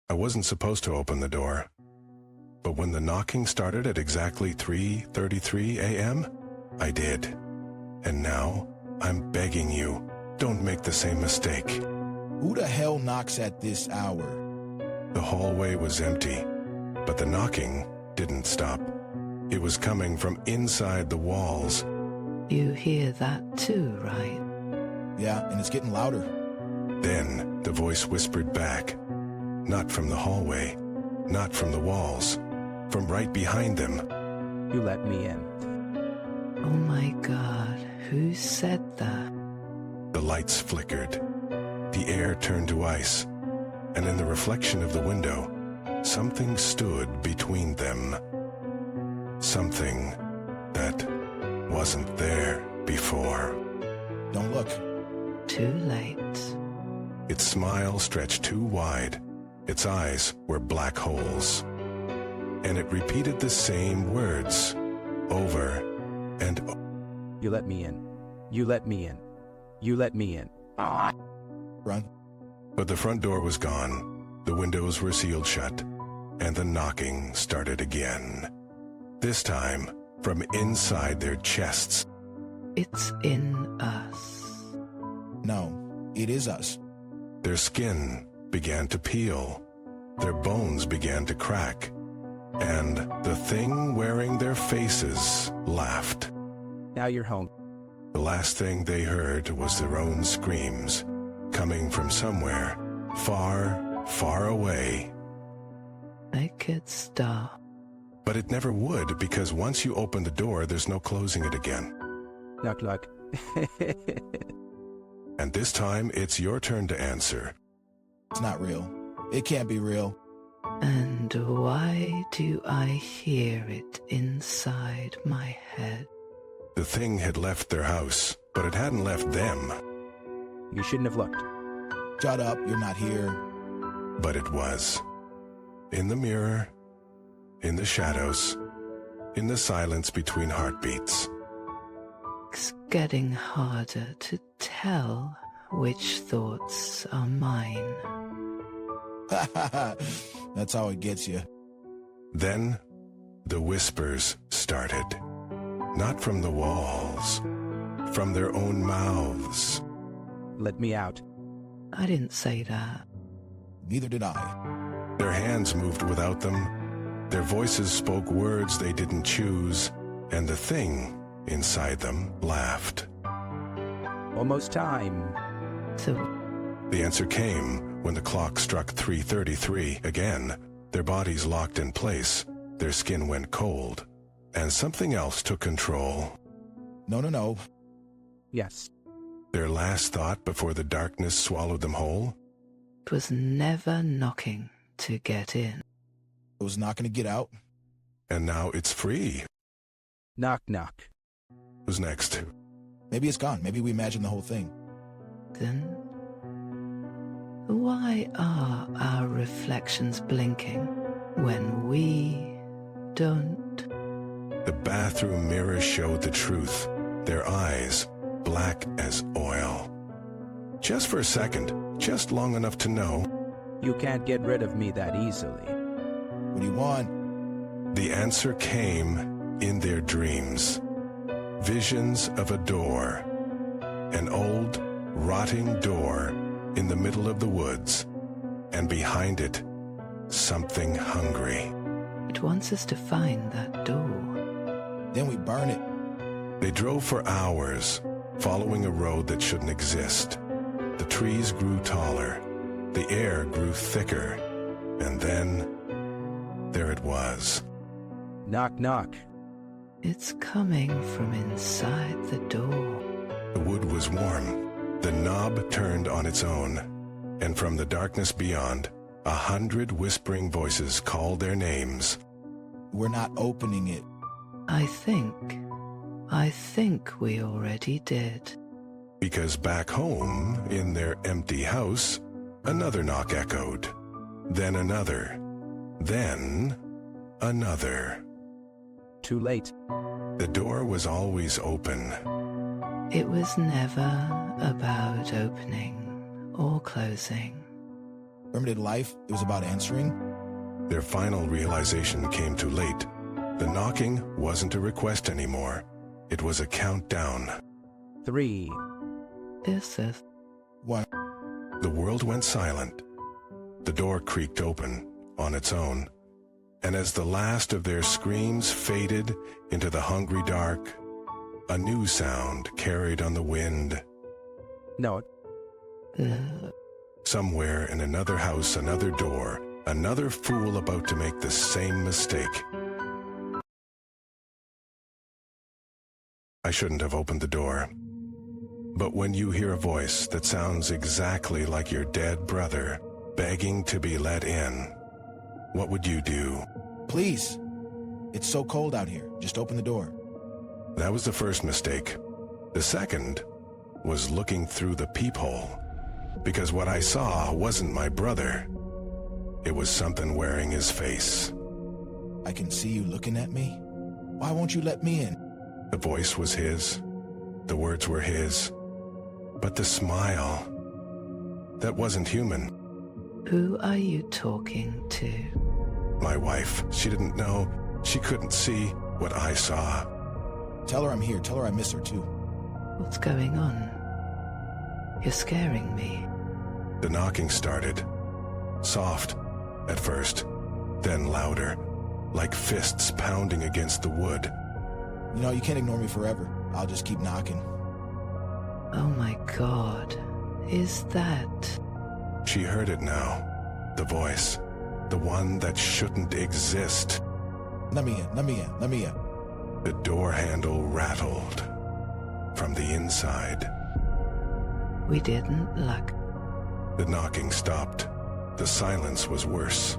I wasn't supposed to open the door. But when the knocking started at exactly 3:33 a.m., I did. And now, I'm begging you, don't make the same mistake. Who the hell knocks at this hour? The hallway was empty, but the knocking didn't stop. It was coming from inside the walls. You hear that too, right? Yeah, and it's getting louder. Then the voice whispered back, not from the hallway, not from the walls, from right behind them. You let me in. Oh my God, who said that? The lights flickered. The air turned to ice, and in the reflection of the window, something stood between them. Something that wasn't there before. Don't look. Too late. Its smile stretched too wide. Its eyes were black holes. And it repeated the same words over and over. You let me in. You let me in. You let me in. Run. But the front door was gone. The windows were sealed shut. And the knocking started again. This time, from inside their chests. It's in us. No, it is us. Their skin began to peel. Their bones began to crack. And the thing wearing their faces laughed. Now you're home. The last thing they heard was their own screams, coming from somewhere far, far away. I could stop. But it never would, because once you open the door, there's no closing it again. Knock, knock. And this time, it's your turn to answer. It's not real. It can't be real. And why do I hear it inside my head? The thing had left their house, but it hadn't left them. You shouldn't have looked. Shut up, you're not here. But it was. In the mirror, in the shadows, in the silence between heartbeats. It's getting harder to tell which thoughts are mine. That's how it gets you. Then, the whispers started. Not from the walls, from their own mouths. Let me out. I didn't say that. Neither did I. Their hands moved without them. Their voices spoke words they didn't choose. And the thing inside them laughed. Almost time. So, The answer came when the clock struck 3:33 again. Their bodies locked in place. Their skin went cold. And something else took control. No. Yes. Their last thought before the darkness swallowed them whole. it was never knocking to get in. It was not going to get out. And now it's free. Knock, knock. Who's next? Maybe it's gone. Maybe we imagined the whole thing. Then, why are our reflections blinking when we don't? The bathroom mirror showed the truth. Their eyes, black as oil. Just for a second, just long enough to know. You can't get rid of me that easily. What do you want? The answer came in their dreams. Visions of a door. An old, rotting door in the middle of the woods. And behind it, something hungry. It wants us to find that door. Then we burn it. They drove for hours, following a road that shouldn't exist. The trees grew taller. The air grew thicker. And then, there it was. Knock, knock. It's coming from inside the door. The wood was warm. The knob turned on its own. And from the darkness beyond, 100 whispering voices called their names. We're not opening it. I think we already did. Because back home, in their empty house, another knock echoed. Then another. Then another. Too late. The door was always open. It was never about opening or closing. Primitive life, it was about answering. Their final realization came too late. The knocking wasn't a request anymore. It was a countdown. 3, Is it? One. The world went silent. The door creaked open on its own. And as the last of their screams faded into the hungry dark, a new sound carried on the wind. note, Somewhere in another house, another door, another fool about to make the same mistake. I shouldn't have opened the door. But when you hear a voice that sounds exactly like your dead brother begging to be let in, what would you do? Please. It's so cold out here. Just open the door. That was the first mistake. The second was looking through the peephole, because what I saw wasn't my brother. It was something wearing his face. I can see you looking at me. Why won't you let me in? The voice was his. The words were his. But the smile, that wasn't human. Who are you talking to? My wife, she didn't know. She couldn't see what I saw. Tell her I'm here. Tell her I miss her too. What's going on? You're scaring me. The knocking started. Soft at first, then louder, like fists pounding against the wood. You know, you can't ignore me forever. I'll just keep knocking. Oh my God. Is that... She heard it now. The voice. The one that shouldn't exist. Let me in. Let me in. Let me in. The door handle rattled from the inside. We didn't luck. The knocking stopped. The silence was worse.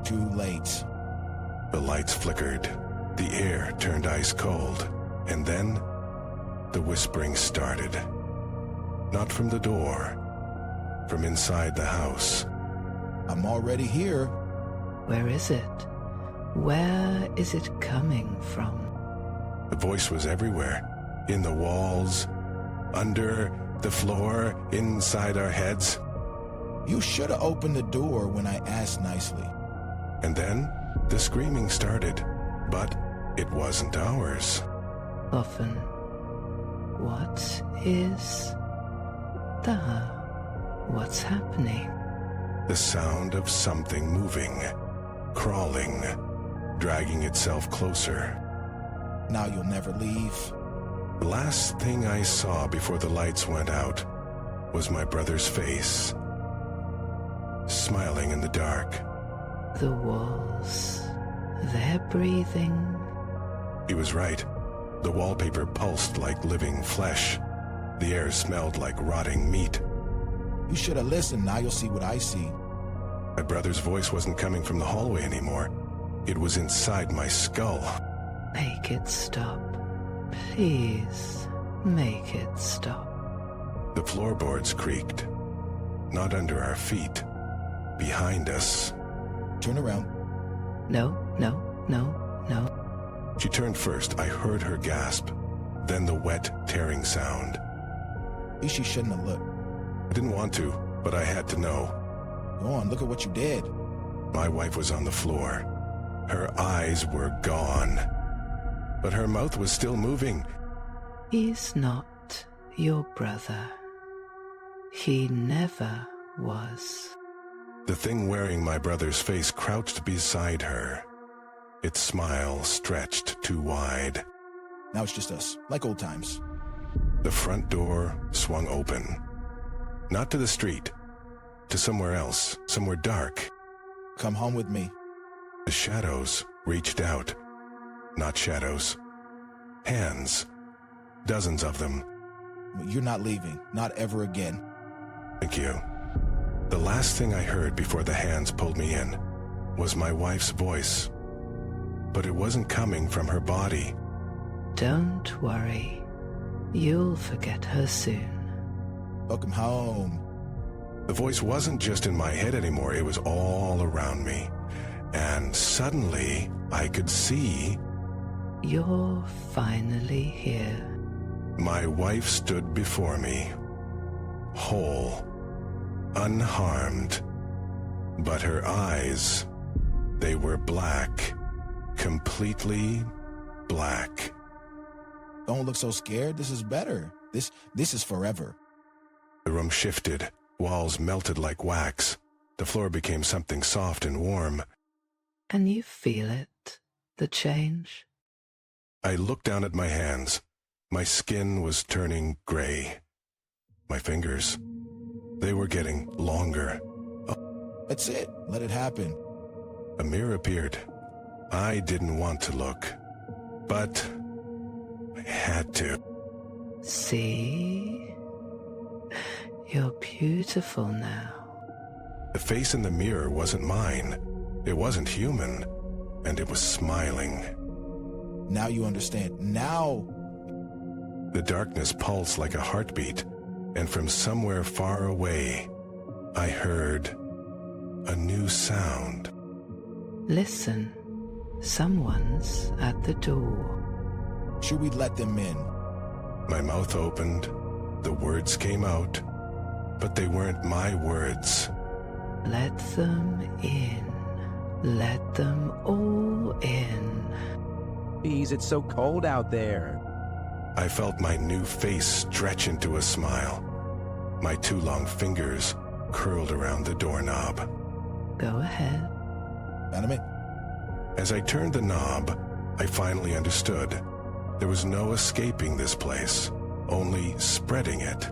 Too late. The lights flickered. The air turned ice cold. And then the whispering started. Not from the door. From inside the house. I'm already here. Where is it? Where is it coming from? The voice was everywhere. In the walls, under the floor, inside our heads. You should have opened the door when I asked nicely. And then the screaming started. But it wasn't ours. Often. What is that? What's happening? The sound of something moving, crawling, dragging itself closer. Now you'll never leave. The last thing I saw before the lights went out was my brother's face, smiling in the dark. The walls. They're breathing. He was right. The wallpaper pulsed like living flesh. The air smelled like rotting meat. You should have listened. Now you'll see what I see. My brother's voice wasn't coming from the hallway anymore. It was inside my skull. Make it stop. Please, make it stop. The floorboards creaked. Not under our feet. Behind us. Turn around. No, no, no, no. She turned first. I heard her gasp. Then the wet, tearing sound. She shouldn't have looked. I didn't want to, but I had to know. Go on, look at what you did. My wife was on the floor. Her eyes were gone. But her mouth was still moving. He's not your brother. He never was. The thing wearing my brother's face crouched beside her. Its smile stretched too wide. Now it's just us, like old times. The front door swung open. Not to the street. To somewhere else, somewhere dark. Come home with me. The shadows reached out. Not shadows. Hands. Dozens of them. You're not leaving. Not ever again. Thank you. The last thing I heard before the hands pulled me in was my wife's voice. But it wasn't coming from her body. Don't worry. You'll forget her soon. Welcome home. The voice wasn't just in my head anymore. It was all around me. And suddenly, I could see... You're finally here. My wife stood before me. Whole. unharmed. But her eyes, they were black, completely black. Don't look so scared. This is better. This is forever. The room shifted, walls melted like wax. The floor became something soft and warm. Can you feel it, the change? I looked down at my hands. My skin was turning gray. My fingers, they were getting longer. That's it. Let it happen. A mirror appeared. I didn't want to look, but I had to. See? You're beautiful now. The face in the mirror wasn't mine. It wasn't human, and it was smiling. Now you understand. Now. The darkness pulsed like a heartbeat, and from somewhere far away, I heard a new sound. Listen, someone's at the door. Should we let them in? My mouth opened, the words came out, but they weren't my words. Let them in. Let them all in. Please, it's so cold out there. I felt my new face stretch into a smile. My 2 long fingers curled around the doorknob. Go ahead. Animate? As I turned the knob, I finally understood. There was no escaping this place, only spreading it.